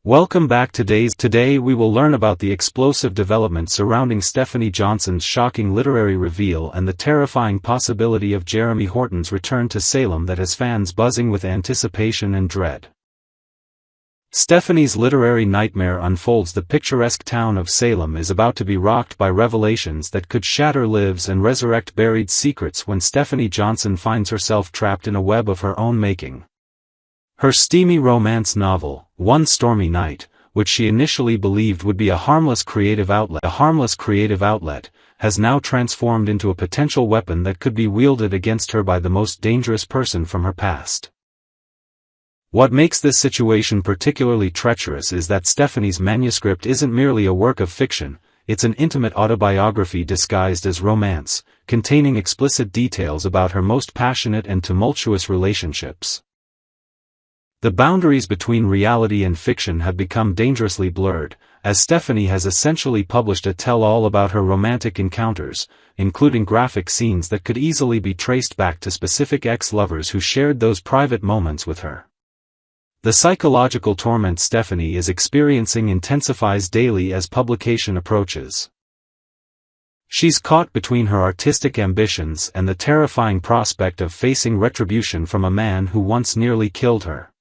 Welcome back. Today we will learn about the explosive development surrounding Stephanie Johnson's shocking literary reveal and the terrifying possibility of Jeremy Horton's return to Salem that has fans buzzing with anticipation and dread. Stephanie's literary nightmare unfolds. The picturesque town of Salem is about to be rocked by revelations that could shatter lives and resurrect buried secrets when Stephanie Johnson finds herself trapped in a web of her own making. Her steamy romance novel, One Stormy Night, which she initially believed would be a harmless creative outlet, has now transformed into a potential weapon that could be wielded against her by the most dangerous person from her past. What makes this situation particularly treacherous is that Stephanie's manuscript isn't merely a work of fiction, it's an intimate autobiography disguised as romance, containing explicit details about her most passionate and tumultuous relationships. The boundaries between reality and fiction have become dangerously blurred, as Stephanie has essentially published a tell-all about her romantic encounters, including graphic scenes that could easily be traced back to specific ex-lovers who shared those private moments with her. The psychological torment Stephanie is experiencing intensifies daily as publication approaches. She's caught between her artistic ambitions and the terrifying prospect of facing retribution from a man who once nearly killed her.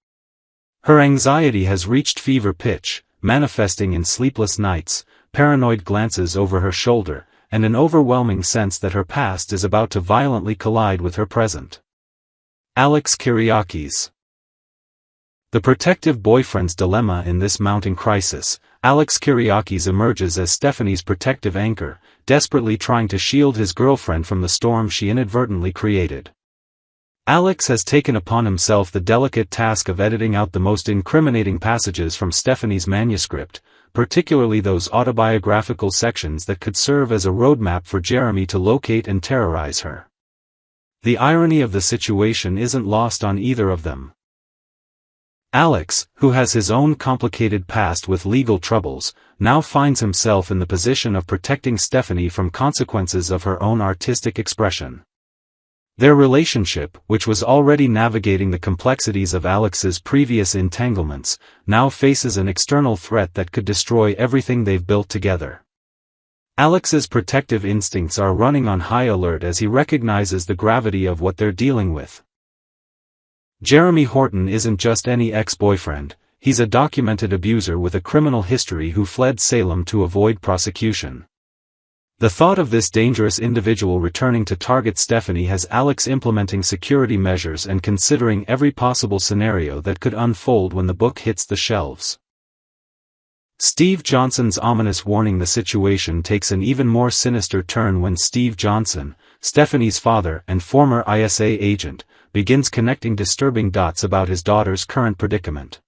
Her anxiety has reached fever pitch, manifesting in sleepless nights, paranoid glances over her shoulder, and an overwhelming sense that her past is about to violently collide with her present. Alex Kyriakis. The protective boyfriend's dilemma. In this mounting crisis, Alex Kyriakis emerges as Stephanie's protective anchor, desperately trying to shield his girlfriend from the storm she inadvertently created. Alex has taken upon himself the delicate task of editing out the most incriminating passages from Stephanie's manuscript, particularly those autobiographical sections that could serve as a roadmap for Jeremy to locate and terrorize her. The irony of the situation isn't lost on either of them. Alex, who has his own complicated past with legal troubles, now finds himself in the position of protecting Stephanie from consequences of her own artistic expression. Their relationship, which was already navigating the complexities of Alex's previous entanglements, now faces an external threat that could destroy everything they've built together. Alex's protective instincts are running on high alert as he recognizes the gravity of what they're dealing with. Jeremy Horton isn't just any ex-boyfriend, he's a documented abuser with a criminal history who fled Salem to avoid prosecution. The thought of this dangerous individual returning to target Stephanie has Alex implementing security measures and considering every possible scenario that could unfold when the book hits the shelves. Steve Johnson's ominous warning. The situation takes an even more sinister turn when Steve Johnson, Stephanie's father and former ISA agent, begins connecting disturbing dots about his daughter's current predicament.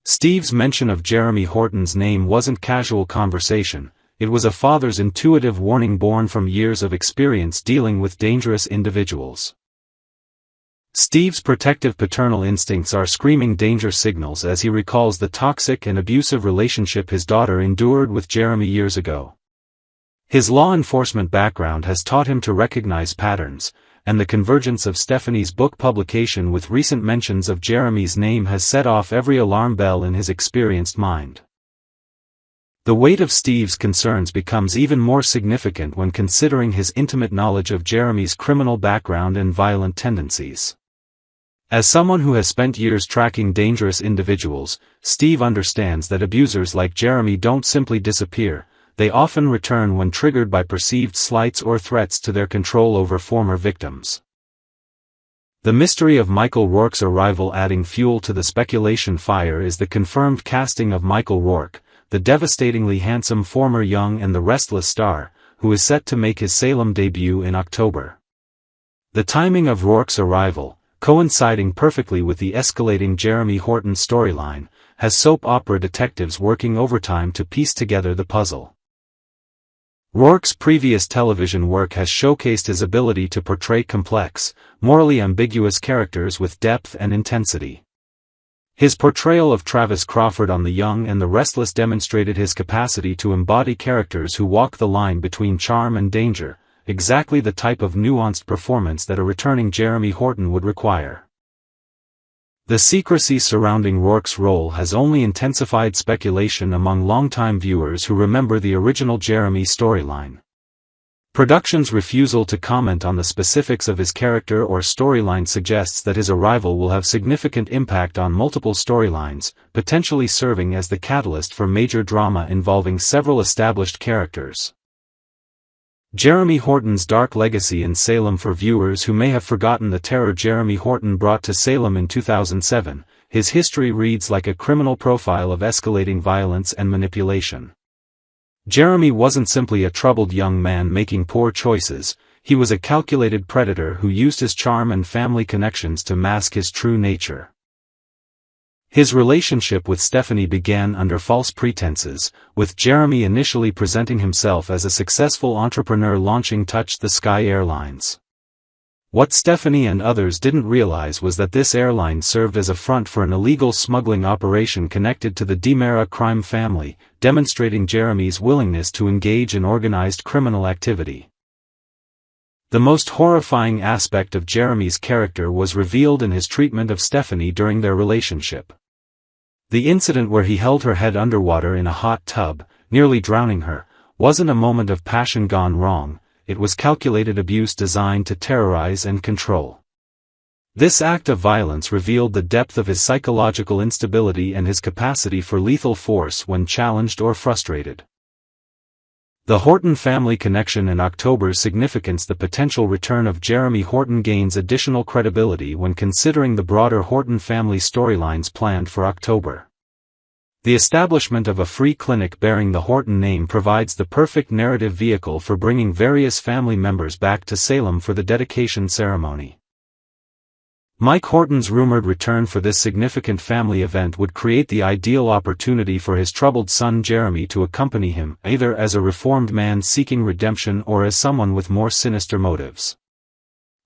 Steve's mention of Jeremy Horton's name wasn't casual conversation. It was a father's intuitive warning born from years of experience dealing with dangerous individuals. Steve's protective paternal instincts are screaming danger signals as he recalls the toxic and abusive relationship his daughter endured with Jeremy years ago. His law enforcement background has taught him to recognize patterns, and the convergence of Stephanie's book publication with recent mentions of Jeremy's name has set off every alarm bell in his experienced mind. The weight of Steve's concerns becomes even more significant when considering his intimate knowledge of Jeremy's criminal background and violent tendencies. As someone who has spent years tracking dangerous individuals, Steve understands that abusers like Jeremy don't simply disappear, they often return when triggered by perceived slights or threats to their control over former victims. The mystery of Michael Rourke's arrival. Adding fuel to the speculation fire is the confirmed casting of Michael Rourke, the devastatingly handsome former Young and the Restless star, who is set to make his Salem debut in October. The timing of Rourke's arrival, coinciding perfectly with the escalating Jeremy Horton storyline, has soap opera detectives working overtime to piece together the puzzle. Rourke's previous television work has showcased his ability to portray complex, morally ambiguous characters with depth and intensity. His portrayal of Travis Crawford on The Young and the Restless demonstrated his capacity to embody characters who walk the line between charm and danger, exactly the type of nuanced performance that a returning Jeremy Horton would require. The secrecy surrounding Rourke's role has only intensified speculation among longtime viewers who remember the original Jeremy storyline. Production's refusal to comment on the specifics of his character or storyline suggests that his arrival will have significant impact on multiple storylines, potentially serving as the catalyst for major drama involving several established characters. Jeremy Horton's dark legacy in Salem. For viewers who may have forgotten the terror Jeremy Horton brought to Salem in 2007, his history reads like a criminal profile of escalating violence and manipulation. Jeremy wasn't simply a troubled young man making poor choices, he was a calculated predator who used his charm and family connections to mask his true nature. His relationship with Stephanie began under false pretenses, with Jeremy initially presenting himself as a successful entrepreneur launching Touch the Sky Airlines. What Stephanie and others didn't realize was that this airline served as a front for an illegal smuggling operation connected to the DiMera crime family, demonstrating Jeremy's willingness to engage in organized criminal activity. The most horrifying aspect of Jeremy's character was revealed in his treatment of Stephanie during their relationship. The incident where he held her head underwater in a hot tub, nearly drowning her, wasn't a moment of passion gone wrong. It was calculated abuse designed to terrorize and control. This act of violence revealed the depth of his psychological instability and his capacity for lethal force when challenged or frustrated. The Horton family connection and October's significance. The potential return of Jeremy Horton gains additional credibility when considering the broader Horton family storylines planned for October. The establishment of a free clinic bearing the Horton name provides the perfect narrative vehicle for bringing various family members back to Salem for the dedication ceremony. Mike Horton's rumored return for this significant family event would create the ideal opportunity for his troubled son Jeremy to accompany him, either as a reformed man seeking redemption or as someone with more sinister motives.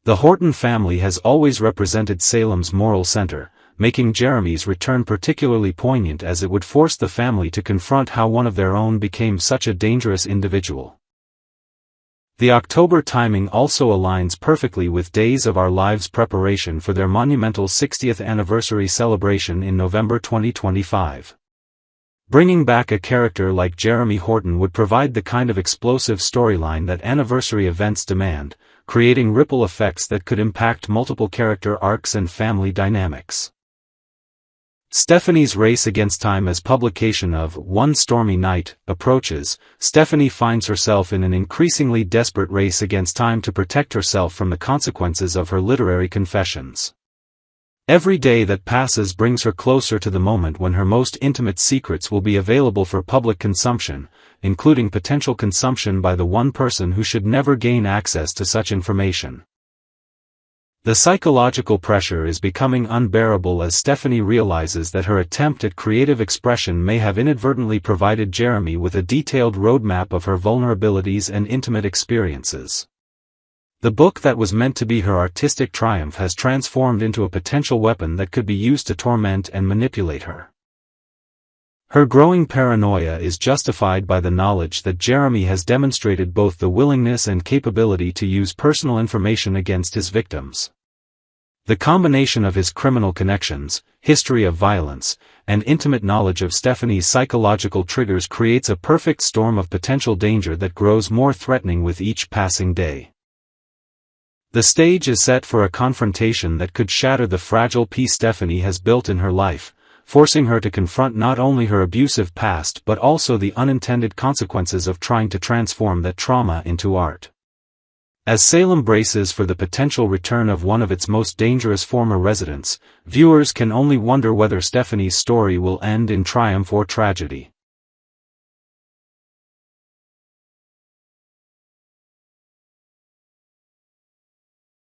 The Horton family has always represented Salem's moral center, making Jeremy's return particularly poignant as it would force the family to confront how one of their own became such a dangerous individual. The October timing also aligns perfectly with Days of Our Lives' preparation for their monumental 60th anniversary celebration in November 2025. Bringing back a character like Jeremy Horton would provide the kind of explosive storyline that anniversary events demand, creating ripple effects that could impact multiple character arcs and family dynamics. Stephanie's race against time. As publication of One Stormy Night approaches, Stephanie finds herself in an increasingly desperate race against time to protect herself from the consequences of her literary confessions. Every day that passes brings her closer to the moment when her most intimate secrets will be available for public consumption, including potential consumption by the one person who should never gain access to such information. The psychological pressure is becoming unbearable as Stephanie realizes that her attempt at creative expression may have inadvertently provided Jeremy with a detailed roadmap of her vulnerabilities and intimate experiences. The book that was meant to be her artistic triumph has transformed into a potential weapon that could be used to torment and manipulate her. Her growing paranoia is justified by the knowledge that Jeremy has demonstrated both the willingness and capability to use personal information against his victims. The combination of his criminal connections, history of violence, and intimate knowledge of Stephanie's psychological triggers creates a perfect storm of potential danger that grows more threatening with each passing day. The stage is set for a confrontation that could shatter the fragile peace Stephanie has built in her life, forcing her to confront not only her abusive past but also the unintended consequences of trying to transform that trauma into art. As Salem braces for the potential return of one of its most dangerous former residents, viewers can only wonder whether Stephanie's story will end in triumph or tragedy.